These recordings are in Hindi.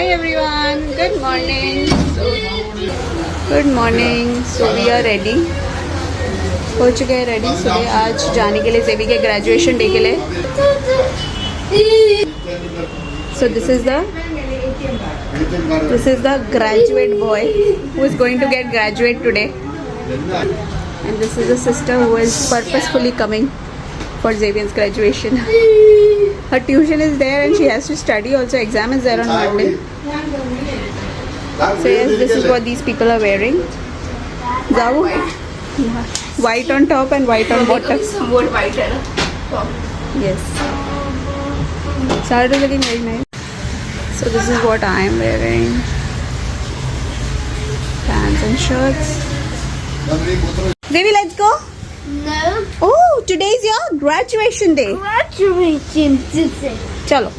Hi everyone, good morning. Good morning. So we are ready. हो चुके हैं रेडी सुबह आज जाने के लिए ज़ेवी के ग्रेजुएशन डे के लिए. So this is the graduate boy who is going to get graduate today. And this is the sister who is purposefully coming for Xavier's graduation. Her tuition is there and she has to study also. Exam is there on Monday. So yes, this is what these people are wearing. Zavu? White on top and white on bottom. Yes. Sarah is looking very nice. So this is what I am wearing. Pants and shirts. Baby, let's go. No. Oh, today is your graduation day. Graduation today. चलो.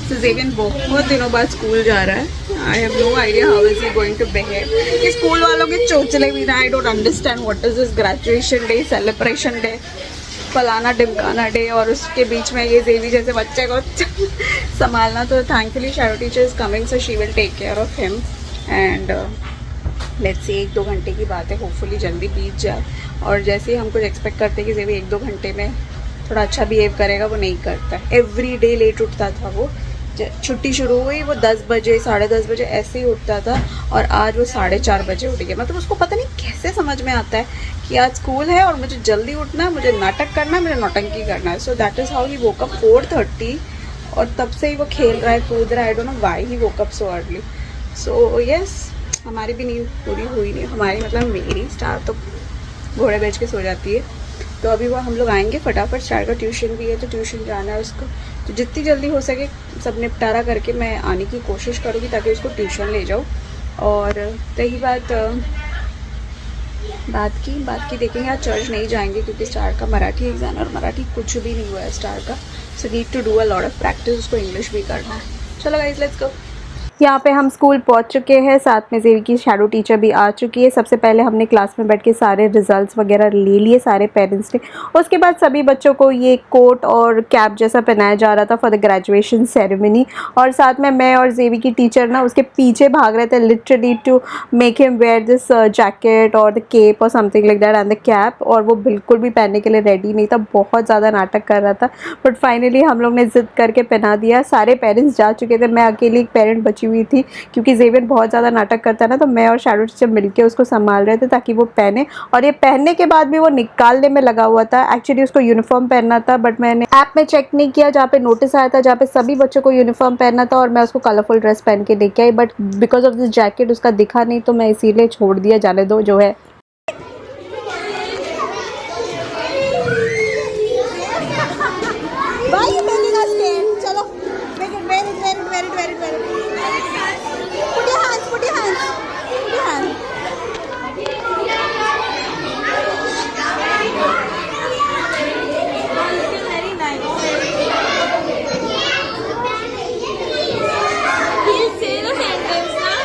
So Xavier बहुत दिनों बाद स्कूल जा रहा है. I have no idea how is he going to behave. ये स्कूल वालों के चोचले भी ना. I don't understand what is this graduation day, celebration day, फलाना डिमकाना डे और उसके बीच में ये Xavier जैसे बच्चे को संभालना. तो thankfully shadow teacher is coming, so she will take care of him and let's see 1-2 घंटे की बात है. होपफुली जल्दी बीत जाए. और जैसे ही हम कुछ एक्सपेक्ट करते हैं कि ज़ेवी 1-2 घंटे में थोड़ा अच्छा बिहेव करेगा, वो नहीं करता. एवरी डे लेट उठता था वो. छुट्टी शुरू हुई वो 10 बजे 10:30 बजे ऐसे ही उठता था और आज वो 4:30 बजे उठ गया. मतलब उसको पता नहीं कैसे समझ में आता है कि आज स्कूल है और मुझे जल्दी उठना है, मुझे नाटक करना है, मुझे नौटंकी करना है. So that is how he woke up 4:30 और तब से ही वो खेल रहा है, कूद रहा है. I don't know why he woke up so early. So yes, हमारी भी नींद पूरी हुई नहीं. हमारी मतलब मेरी स्टार तो घोड़े बेच के सो जाती है. तो अभी वो हम लोग आएंगे फटाफट. स्टार का ट्यूशन भी है तो ट्यूशन जाना है उसको. तो जितनी जल्दी हो सके सब निपटारा करके मैं आने की कोशिश करूँगी ताकि उसको ट्यूशन ले जाऊँ. और रही बात की देखेंगे. आज चर्च नहीं जाएंगे क्योंकि स्टार का मराठी एग्ज़ाम और मराठी कुछ भी नहीं हुआ है स्टार का. So need to do a lot of practice. उसको इंग्लिश भी करना है. चलो गाइस, लेट्स गो. यहाँ पे हम स्कूल पहुँच चुके हैं. साथ में ज़ेवी की शैडो टीचर भी आ चुकी है. सबसे पहले हमने क्लास में बैठ के सारे रिजल्ट्स वगैरह ले लिए सारे पेरेंट्स ने. उसके बाद सभी बच्चों को ये कोट और कैप जैसा पहनाया जा रहा था फॉर द ग्रेजुएशन सेरेमनी. और साथ में मैं और ज़ेवी की टीचर ना उसके पीछे भाग रहे थे literally to make him wear this jacket और द केप और something like that and the cap. और वो बिल्कुल भी पहनने के लिए रेडी नहीं था. बहुत ज़्यादा नाटक कर रहा था. बट फाइनली हम लोग ने ज़िद करके पहना दिया. सारे पेरेंट्स जा चुके थे. मैं अकेली एक पेरेंट बची हुई थी क्योंकि ज़ेवियर बहुत ज़्यादा नाटक करता है ना. तो मैं और शैडो टीचर मिलके उसको संभाल रहे थे ताकि वो पहने. और ये पहनने के बाद भी वो निकालने में लगा हुआ था. एक्चुअली उसको यूनिफॉर्म पहनना था बट मैंने ऐप में चेक नहीं किया जहाँ पे नोटिस आया था जहाँ पे सभी बच्चों को यूनिफॉर्म पहनना था और मैं उसको कलरफुल ड्रेस पहन के लेके आई. But because of this jacket उसका दिखा नहीं तो मैं इसीलिए छोड़ दिया. जाने दो जो है.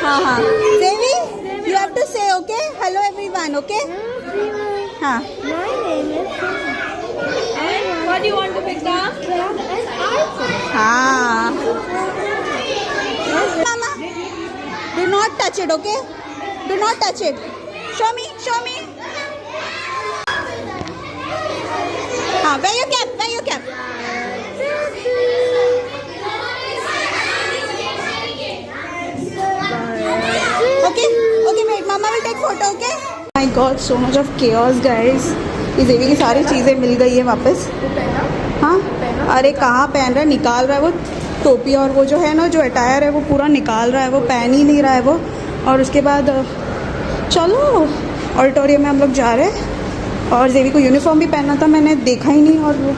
हाँ Zavi, you have to say okay, hello everyone, okay? हाँ. My name is And what do you want to pick up? हाँ. Mama, do not touch it, okay? Do not touch it. Show me. हाँ, wear your cap. Okay, wait, Mama will take photo, okay? My God, so much of chaos, guys. ये ज़ेवी की सारी चीज़ें मिल गई है वापस. हाँ, अरे कहाँ पहन रहा है, निकाल रहा है वो टोपी. और वो जो है ना जो अटायर है वो पूरा निकाल रहा है. वो पहन ही नहीं रहा है वो. और उसके बाद चलो ऑडिटोरियम में हम लोग जा रहे हैं. और ज़ेवी को यूनिफॉर्म भी पहनना था, मैंने देखा ही नहीं. और वो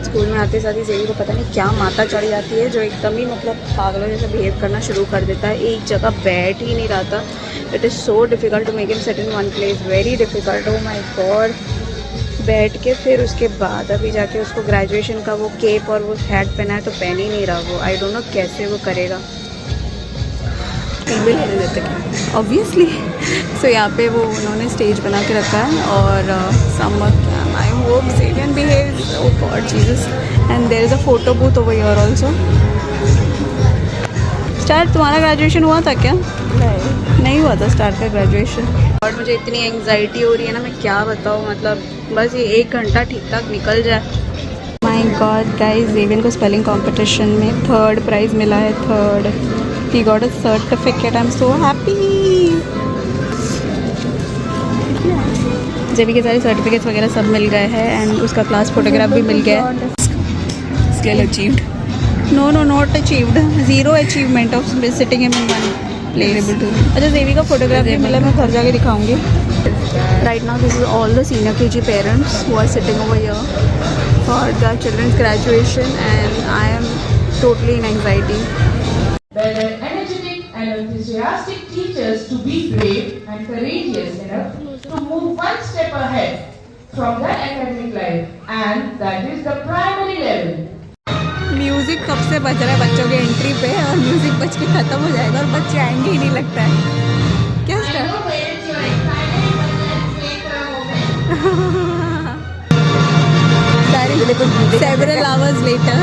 स्कूल में आते साथ ही ज़ेवी को पता नहीं क्या माता चढ़ जाती है जो एकदम ही मतलब पागलों जैसा बिहेव करना शुरू कर देता है. एक जगह बैठ ही नहीं रहा था. It is so difficult to make him set in one place. Very difficult. Oh my God. बैठ के फिर उसके बाद अभी जाके उसको ग्रेजुएशन का वो केप और वो हैट पहना है तो पहन ही नहीं रहा वो. आई डोंट नो कैसे वो करेगा. फीमेल होने देते क्या ऑब्वियसली। सो यहाँ पे वो उन्होंने स्टेज बना के रखा है और summer camp I hope Xavian behaves oh God Jesus and there is a photo booth over here also. Star तुम्हारा ग्रेजुएशन हुआ था क्या? नहीं हुआ था स्टार का ग्रेजुएशन। और मुझे इतनी एंग्जाइटी हो रही है ना, मैं क्या बताऊँ, मतलब बस ये 1 घंटा ठीक ठाक निकल जाए। माय गॉड गाइस, जेवियन को स्पेलिंग कंपटीशन में 3rd प्राइज़ मिला है, 3rd। He got a certificate, I am so happy. जेवी के सारे सर्टिफिकेट्स वगैरह सब मिल गए हैं एंड उसका क्लास फोटोग्राफ भी मिल गया है। Skill achieved, no no not achieved, 0 achievement of sitting him in one place. अच्छा जेवी का फोटोग्राफ भी मिला, मैं घर जाके दिखाऊंगी। Right now this is all the senior KG parents who are sitting over here for the children's graduation and I am totally in anxiety. There are energetic and enthusiastic teachers to be brave and courageous enough to move one step ahead from their academic life, and that is the primary level. Music कब से बज रहा है बच्चों के एंट्री पे और म्यूज़िक बज के ख़त्म हो जाएगा और बच्चे आएंगे ही नहीं लगता है क्या several hours later.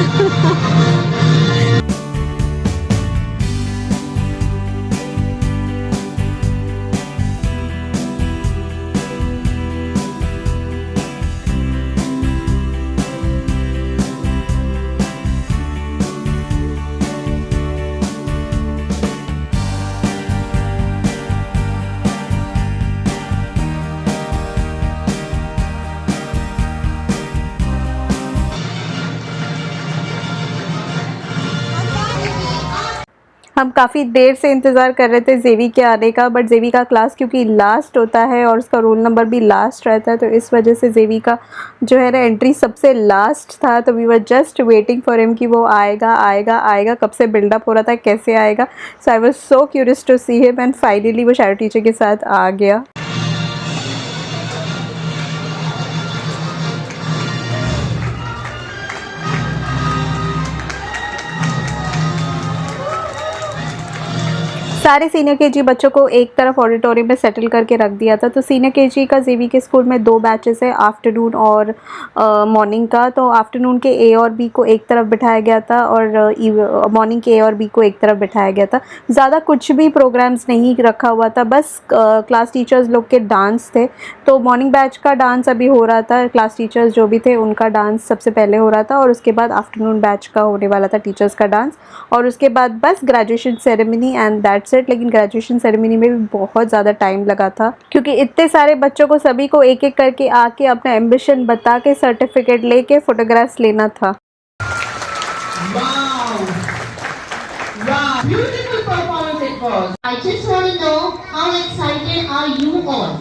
हम काफ़ी देर से इंतज़ार कर रहे थे जेवी के आने का, बट जेवी का क्लास क्योंकि लास्ट होता है और उसका रोल नंबर भी लास्ट रहता है, तो इस वजह से जेवी का जो है ना एंट्री सबसे लास्ट था। तो we were just waiting for him कि वो आएगा आएगा आएगा, कब से बिल्डअप हो रहा था कैसे आएगा। So I was so curious to see him and finally वो शैडो टीचर के साथ आ गया। सारे सीनियर केजी बच्चों को एक तरफ ऑडिटोरियम में सेटल करके रख दिया था। तो सीनियर केजी का जेवी के स्कूल में 2 बैचेस है, आफ्टरनून और मॉर्निंग का। तो आफ्टरनून के ए और बी को एक तरफ बिठाया गया था और मॉर्निंग के ए और बी को एक तरफ बिठाया गया था। ज़्यादा कुछ भी प्रोग्राम्स नहीं रखा हुआ था, बस क्लास टीचर्स लोग के डांस थे। तो मॉर्निंग बैच का डांस अभी हो रहा था, क्लास टीचर्स जो भी थे उनका डांस सबसे पहले हो रहा था और उसके बाद आफ्टरनून बैच का होने वाला था टीचर्स का डांस, और उसके बाद बस graduation ceremony and that's it. लेकिन ग्रेजुएशन सेरेमनी में भी बहुत ज़्यादा टाइम लगा था क्योंकि इतने सारे बच्चों को सभी को एक एक करके आके अपना एम्बिशन बता के सर्टिफिकेट लेके फोटोग्राफ्स लेना था। Wow! Wow! Beautiful performance it was. I just want to know how excited are you all?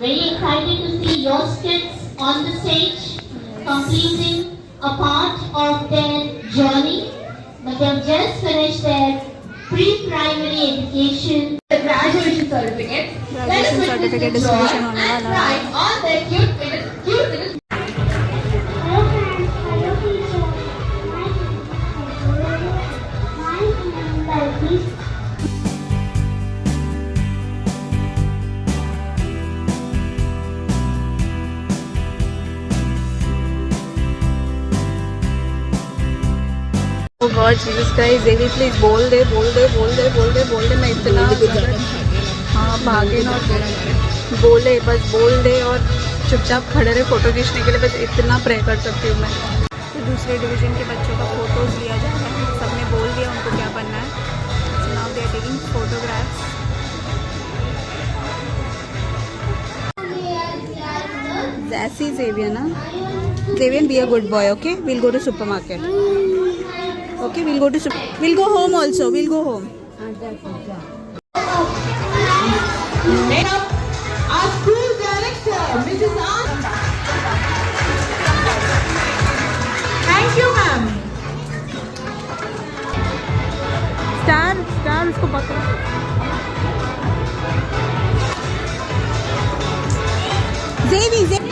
Very excited to see your kids on the stage completing a part of their journey. But they've just finished their pre-primary education. The graduation certificate. Graduation certificate distribution होने वाला है। Right on their cute little. Hello friends, hello teacher. My name is Oh God, Jesus Christ, Devi please बोल दे बोल दे बोल दे बोल दे बोल दे। मैं इतना हाँ भागे ना बोले, बस बोल दे और चुपचाप खड़े रहे फोटो खींचने के लिए, बस इतना प्रे कर सकती हूँ मैं। तो दूसरे डिवीज़न के बच्चों का फ़ोटोज़ लिया जा रहा है, सबने बोल दिया उनको क्या बनना है। So now they are taking photographs. Zavi Xavier na? Xavier, be a good boy, okay? We'll go to supermarket. Okay, we'll go home also. We'll go home. Our school director, Mrs. Anand. Thank you, ma'am. Star उसको पकड़ो। Xavier.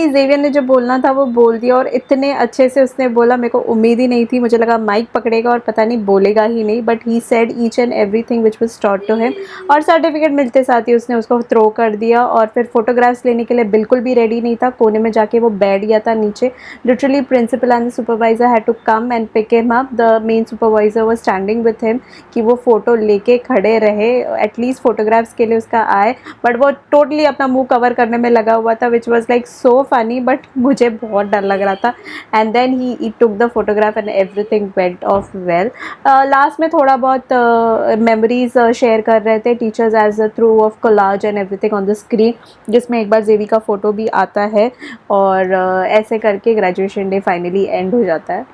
फाइनली जेवियर ने जो बोलना था वो बोल दिया, और इतने अच्छे से उसने बोला, मेरे को उम्मीद ही नहीं थी। मुझे लगा माइक पकड़ेगा और पता नहीं बोलेगा ही नहीं, but he said each and everything which was taught to him. और सर्टिफिकेट मिलते साथ ही उसने उसको थ्रो कर दिया, और फिर फोटोग्राफ्स लेने के लिए बिल्कुल भी रेडी नहीं था। कोने में जाके वो बैठ गया था नीचे। Literally principal and the supervisor had to come and pick him up. The main supervisor was standing with him कि वो फ़ोटो लेके खड़े रहे, एटलीस्ट फोटोग्राफ्स के लिए उसका आए, बट वो टोटली अपना मुंह कवर करने में लगा हुआ था, which was like so funny, but मुझे बहुत डर लग रहा था। And then he took the photograph and everything went off well. Last में थोड़ा बहुत मेमोरीज शेयर कर रहे थे teachers as a through of collage and everything on the screen, जिसमें एक बार जेवी का फ़ोटो भी आता है, और ऐसे करके ग्रेजुएशन डे फाइनली एंड हो जाता है।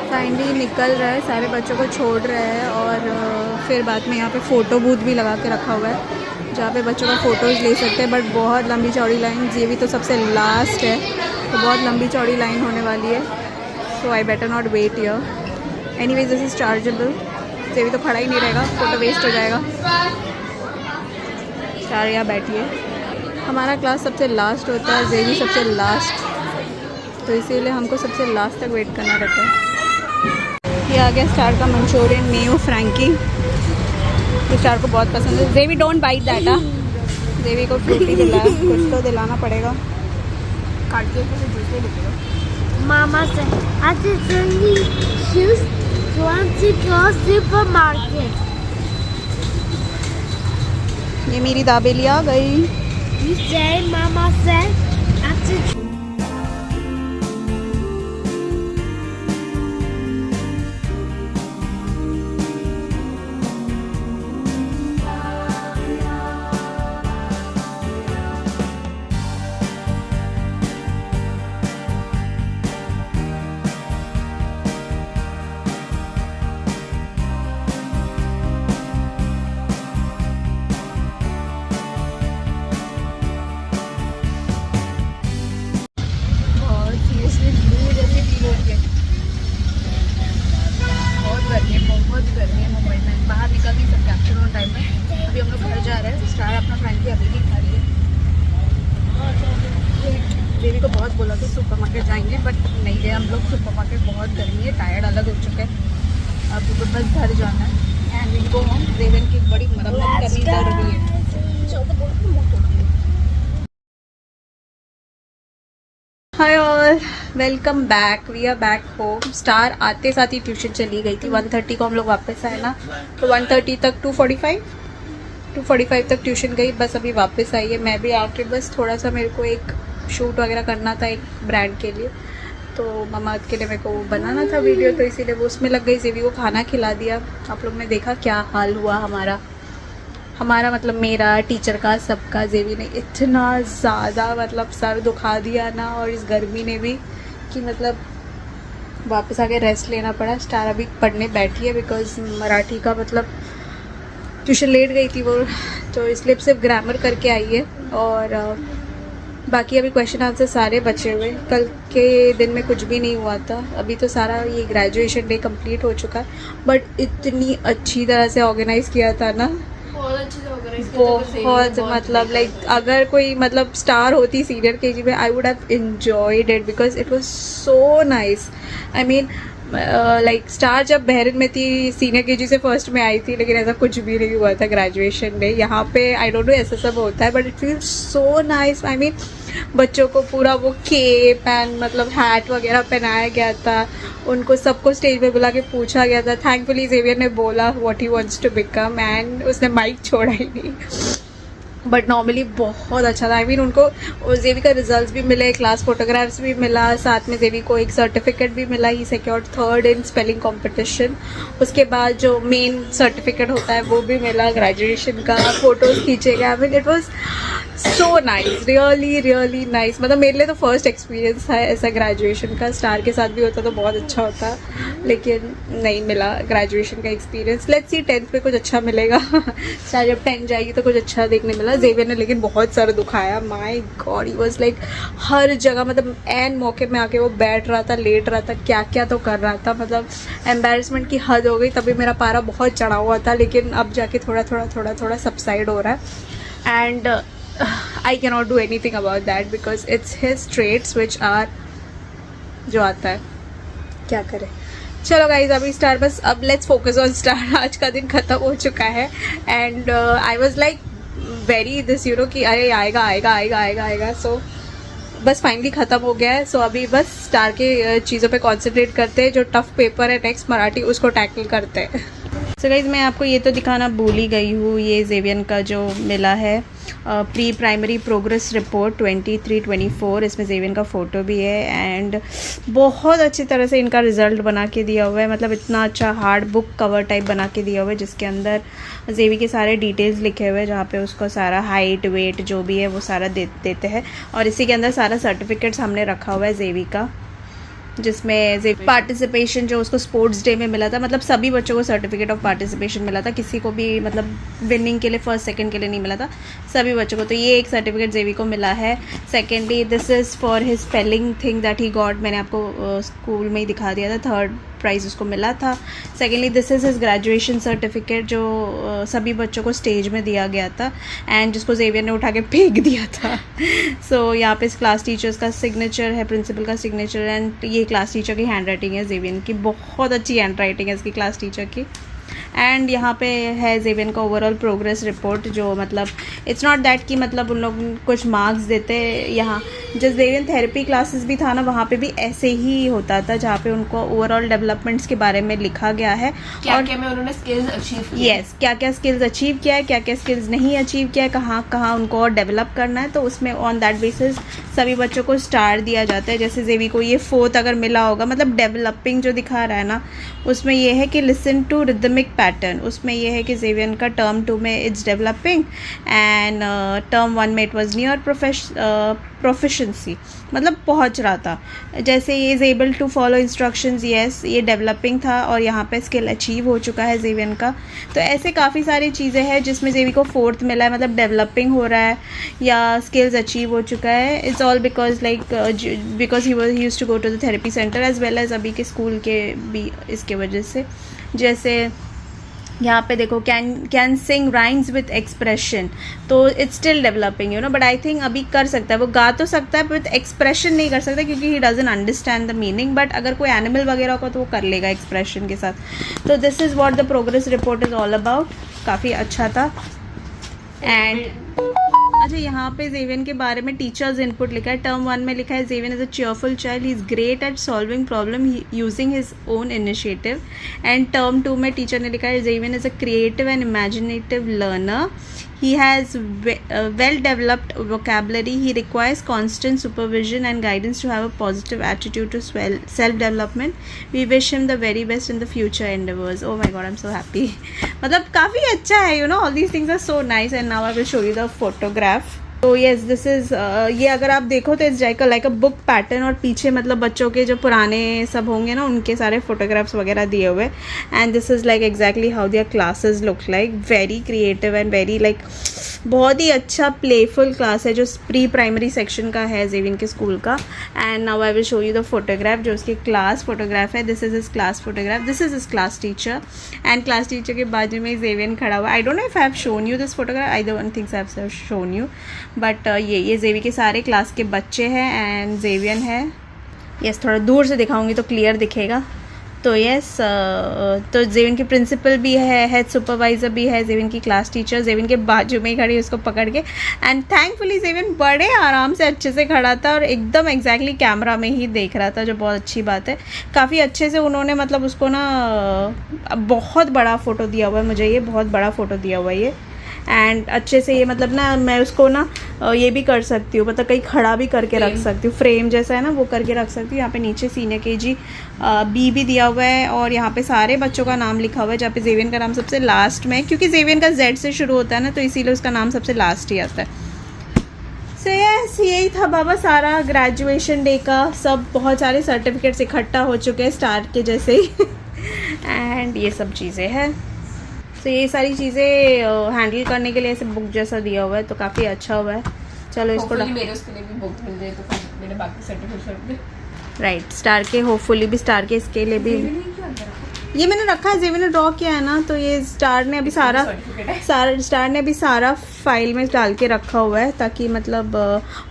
फाइनली निकल रहा है, सारे बच्चों को छोड़ रहे हैं, और फिर बाद में यहाँ पे फ़ोटो बूथ भी लगा के रखा हुआ है जहाँ पे बच्चों का फ़ोटोज़ ले सकते हैं। बट बहुत लंबी चौड़ी लाइन, ये भी तो सबसे लास्ट है, तो बहुत लंबी चौड़ी लाइन होने वाली है। So I better not wait here. Anyways this is chargeable, ये भी तो खड़ा ही नहीं रहेगा, फ़ोटो वेस्ट हो जाएगा। चार यहाँ बैठिए। हमारा क्लास सबसे लास्ट होता है, जेवी सबसे लास्ट, तो इसीलिए हमको सबसे लास्ट तक वेट करना रहता है। ये आ गया स्टार का मंचूरियन मेयो फ्रैंकी, तो स्टार को बहुत पसंद है। जेवी डोंट बाइट दैट। जेवी को फ्रूटी दिलाया, कुछ तो दिलाना पड़ेगा। काट के जूस ले लीजिएगा। Mama said, I just only choose 20 close supermarket. ये मेरी दाबेली आ गई। You say, Mama said, I just बहुत गर्मी है मुंबई में, बाहर निकल नहीं सकते आफ्टरनून टाइम में। अभी हम लोग घर जा रहे हैं, स्टार अपना फ्रैंकी अभी भी खा रही है। देवी को बहुत बोला था सुपरमार्केट जाएंगे, बट नहीं गए हम लोग सुपरमार्केट, बहुत गर्मी है, टायर्ड अलग हो चुके हैं। अब तो बस घर जाना है एंड वी गो होम। देवन की बड़ी मरम्मत करनी जरूरी है। Hi all, welcome back. We are back home. Star आते साथ ही ट्यूशन चली गई थी। 1:30 को हम लोग वापस आए ना, तो 1:30 तक 2:45 तक ट्यूशन गई, बस अभी वापस आई है। मैं भी आके बस थोड़ा सा मेरे को एक शूट वगैरह करना था एक ब्रांड के लिए, तो ममा के लिए मेरे को बनाना था वीडियो, तो इसीलिए वो उसमें लग गई। जेवी को खाना खिला दिया। आप लोग ने देखा क्या हाल हुआ हमारा मतलब मेरा, टीचर का, सबका। जेवी ने इतना ज़्यादा मतलब सर दुखा दिया ना, और इस गर्मी ने भी, कि मतलब वापस आके रेस्ट लेना पड़ा। स्टार अभी पढ़ने बैठी है बिकॉज मराठी का मतलब ट्यूशन लेट गई थी वो, तो इसलिए सिर्फ ग्रामर करके आई है, और बाकी अभी क्वेश्चन आंसर सारे बचे हुए। कल के दिन में कुछ भी नहीं हुआ था। अभी तो सारा ये ग्रेजुएशन डे कंप्लीट हो चुका है, बट इतनी अच्छी तरह से ऑर्गेनाइज किया था ना, बहुत मतलब लाइक अगर कोई मतलब स्टार होती सीनियर केजी में, I would have enjoyed it because it was so nice. I mean like star जब बहरीन में थी, सीनियर केजी से फर्स्ट में आई थी, लेकिन ऐसा कुछ भी नहीं हुआ था ग्रेजुएशन डे। यहाँ पे आई डोंट नो ऐसा सब होता है, but it feels so nice. I mean बच्चों को पूरा वो केप एंड मतलब हैट वगैरह पहनाया गया था, उनको सबको स्टेज पे बुला के पूछा गया था। थैंकफुली ज़ेवियर ने बोला what he wants to become, and उसने माइक छोड़ा ही नहीं, बट नॉर्मली बहुत अच्छा था। आई मीन उनको ज़ेवी का रिजल्ट्स भी मिले, क्लास फोटोग्राफ्स भी मिला, साथ में ज़ेवी को एक सर्टिफिकेट भी मिला, he secured 3rd in spelling competition. उसके बाद जो मेन सर्टिफिकेट होता है वो भी मिला ग्रेजुएशन का, फ़ोटोज़ खींचे गए। I mean it was so nice, really really nice. मतलब मेरे लिए तो फर्स्ट एक्सपीरियंस था ऐसा ग्रेजुएशन का। स्टार के साथ भी होता तो बहुत अच्छा होता, लेकिन नहीं मिला ग्रेजुएशन का एक्सपीरियंस। लेट्स सी 10th पे कुछ अच्छा मिलेगा। स्टार जब 10 जाएगी तो कुछ अच्छा देखने मिला। ज़ेवियर ने लेकिन बहुत सर दुखाया, my God, he was like हर जगह, मतलब एन मौके में आके वो बैठ रहा था, लेट रहा था, क्या क्या तो कर रहा था। मतलब एम्बैरेसमेंट की हद हो गई। तभी मेरा पारा बहुत चढ़ा हुआ था, लेकिन अब जाके थोड़ा थोड़ा सबसाइड हो रहा है। And I cannot do anything about that because it's his traits which are जो आता है, क्या करें। चलो गाइज, अभी स्टार बस, अब लेट्स फोकस ऑन स्टार। आज का दिन ख़त्म हो चुका है and I was like very this you know कि अरे आएगा आएगा आएगा आएगा आएगा। सो बस फाइनली ख़त्म हो गया है। सो अभी बस स्टार के चीज़ों पे कॉन्सेंट्रेट करते हैं। जो टफ पेपर है नेक्स्ट मराठी, उसको टैकल करते हैं। सो गाइज, मैं आपको ये तो दिखाना भूल ही गई हूँ, ये ज़ेवियर का जो मिला है प्री प्राइमरी प्रोग्रेस रिपोर्ट 23-24। इसमें ज़ेवियर का फ़ोटो भी है एंड बहुत अच्छी तरह से इनका रिज़ल्ट बना के दिया हुआ है। मतलब इतना अच्छा हार्ड बुक कवर टाइप बना के दिया हुआ है, जिसके अंदर ज़ेवी के सारे डिटेल्स लिखे हुए हैं, जहाँ पे उसको सारा हाइट वेट जो भी है वो सारा देते हैं। और इसी के अंदर सारा सर्टिफिकेट्स हमने रखा हुआ है ज़ेवी का, जिसमें पार्टिसिपेशन जो उसको स्पोर्ट्स डे में मिला था, मतलब सभी बच्चों को सर्टिफिकेट ऑफ पार्टिसिपेशन मिला था, किसी को भी मतलब विनिंग के लिए फर्स्ट सेकंड के लिए नहीं मिला था, सभी बच्चों को। तो ये एक सर्टिफिकेट ज़ेवी को मिला है। Secondly this is for his spelling thing that he got, मैंने आपको स्कूल में ही दिखा दिया था, 3rd प्राइज़ उसको मिला था। Secondly this is his graduation certificate, जो सभी बच्चों को स्टेज में दिया गया था एंड जिसको ज़ेवियर ने उठा के फेंक दिया था। सो यहाँ पे क्लास टीचर्स का सिग्नेचर है, प्रिंसिपल का सिग्नेचर, एंड ये क्लास टीचर की हैंड राइटिंग है ज़ेवियर की, बहुत अच्छी हैंड राइटिंग है इसकी क्लास टीचर की। एंड यहाँ पे है ज़ेवियर का ओवरऑल प्रोग्रेस रिपोर्ट, जो मतलब इट्स नॉट दैट कि मतलब उन लोग कुछ मार्क्स देते। यहाँ जो ज़ेवियर थेरेपी क्लासेस भी था ना, वहाँ पे भी ऐसे ही होता था, जहाँ पे उनको ओवरऑल डेवलपमेंट्स के बारे में लिखा गया है, क्या क्या में उन्होंने स्किल्स अचीव किया। यस, क्या क्या स्किल्स अचीव किया है, क्या क्या स्किल्स नहीं अचीव किया है, कहाँ कहाँ उनको और डेवलप करना है। तो उसमें ऑन दैट बेसिस सभी बच्चों को स्टार दिया जाता है। जैसे ज़ेवी को ये 4th अगर मिला होगा, मतलब डेवलपिंग जो दिखा रहा है ना, उसमें ये है कि लिसन टू रिदमिक पैटर्न। उसमें ये है कि ज़ेवियर का टर्म 2 में इट्स डेवलपिंग एंड टर्म 1 में इट वॉज नियर प्रोफिशेंसी, मतलब पहुंच रहा था। जैसे ये is able to follow instructions, yes, ये डेवलपिंग था, और यहाँ पे स्किल अचीव हो चुका है ज़ेवियर का। तो ऐसे काफ़ी सारी चीज़ें हैं जिसमें ज़ेवी को 4th मिला है, मतलब डेवलपिंग हो रहा है या स्किल्स अचीव हो चुका है। It's all because like because he used to go to the therapy centre as well as अभी के स्कूल के भी इसके वजह से। जैसे यहाँ पे देखो, can sing rhymes with expression, तो it's still developing you know, but I think अभी कर सकता है, वो गा तो सकता है विथ एक्सप्रेशन नहीं कर सकता, क्योंकि he doesn't understand the meaning. But अगर कोई एनिमल वगैरह को तो वो कर लेगा एक्सप्रेशन के साथ। तो this is what the progress report is all about. काफ़ी अच्छा था। एंड अच्छा, यहाँ पे ज़ेवियर के बारे में टीचर्स इनपुट लिखा है। टर्म 1 में लिखा है Xavier is a cheerful child, he is great at solving problem using his own initiative. And term 2 में टीचर ने लिखा है Xavier is a creative and imaginative learner, he has well developed vocabulary, he requires constant supervision and guidance to have a positive attitude to self development, we wish him the very best in the future endeavors। oh my god, I'm so happy। मतलब काफ़ी अच्छा है, you know, all these things are so nice। and now I will show you the photograph। तो येस, दिस इज़ ये अगर आप देखो तो it's like a book pattern, और पीछे मतलब बच्चों के जो पुराने सब होंगे ना, उनके सारे फोटोग्राफ्स वगैरह दिए हुए। And this is like exactly how there classes look like, very creative and very like बहुत ही अच्छा प्लेफुल क्लास है, जो प्री प्राइमरी सेक्शन का है ज़ेवियर के स्कूल का। And now I will show you the photograph, जो उसकी क्लास फोटोग्राफ है। This is his class photograph, this is his class teacher, and class teacher के बाजू में ज़ेवियर खड़ा हुआ। I don't know if I have shown you this photograph, I don't think I have shown you, but ये ज़ेवियर के सारे क्लास के बच्चे हैं एंड ज़ेवियर है। यस, थोड़ा दूर से दिखाऊंगी तो क्लियर दिखेगा। तो यस, तो जेविन की प्रिंसिपल भी है, हेड सुपरवाइज़र भी है, जेविन की क्लास टीचर जेविन के बाजू में ही खड़ी उसको पकड़ के। एंड थैंकफुली जेविन बड़े आराम से अच्छे से खड़ा था और एकदम एग्जैक्टली कैमरा में ही देख रहा था, जो बहुत अच्छी बात है। काफ़ी अच्छे से उन्होंने मतलब उसको ना बहुत बड़ा फ़ोटो दिया हुआ है मुझे, ये बहुत बड़ा फ़ोटो दिया हुआ है ये। एंड अच्छे से ये मतलब ना मैं उसको ना ये भी कर सकती हूँ, मतलब कहीं खड़ा भी करके रख सकती हूँ, फ्रेम जैसा है ना वो करके रख सकती हूँ। यहाँ पे नीचे Sr.Kg बी भी दिया हुआ है और यहाँ पे सारे बच्चों का नाम लिखा हुआ है, जहाँ पे जेवियन का नाम सबसे लास्ट में है, क्योंकि जेवियन का Z से शुरू होता है ना, तो इसीलिए उसका नाम सबसे लास्ट ही आता है। सो यस, यही था बाबा सारा ग्रेजुएशन डे का। सब बहुत सारे सर्टिफिकेट्स इकट्ठा हो चुके हैं स्टार्ट के जैसे ही एंड ये सब चीज़ें हैं। तो ये सारी चीज़ें हैंडल करने के लिए ऐसे बुक जैसा दिया हुआ है, तो काफ़ी अच्छा हुआ है। चलो इसको मेरे उसके लिए भी बुक मिल जाए तो फिर मेरे बाकी सर्टिफिकेट राइट स्टार के होपफुली भी स्टार के इसके लिए भी ये मैंने रखा है, जेवी ने ड्रॉ किया है ना, तो ये स्टार ने अभी स्टार ने अभी सारा फाइल में डाल के रखा हुआ है, ताकि मतलब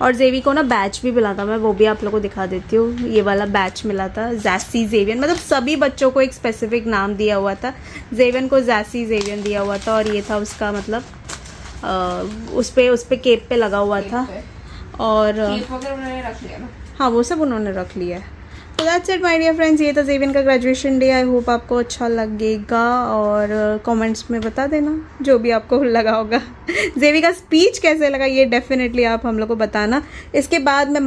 और जेवी को ना बैच भी मिला था, मैं वो भी आप लोगों को दिखा देती हूँ। ये वाला बैच मिला था जैसी जेवियन, मतलब सभी बच्चों को एक स्पेसिफिक नाम दिया हुआ था। जेवियन को जैसी जेवियन दिया हुआ था और ये था उसका मतलब उस पे केप पे लगा हुआ था और हाँ वो सब उन्होंने रख लिया है। तो that's it my dear friends, ये था जेवियन का ग्रेजुएशन डे। आई होप आपको अच्छा लगेगा और कमेंट्स में बता देना जो भी आपको लगा होगा। जेवी का स्पीच कैसे लगा ये डेफिनेटली आप हम लोग को बताना। इसके बाद मैं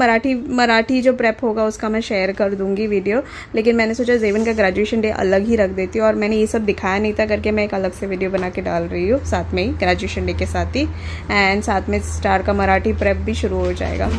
मराठी जो प्रेप होगा उसका मैं शेयर कर दूंगी वीडियो, लेकिन मैंने सोचा जेवियन का ग्रेजुएशन डे अलग ही रख देती हूँ और मैंने ये सब दिखाया नहीं था करके मैं एक अलग से वीडियो बना के डाल रही हूँ साथ में ही ग्रेजुएशन डे के साथ ही, एंड साथ में स्टार का मराठी प्रेप भी शुरू हो जाएगा।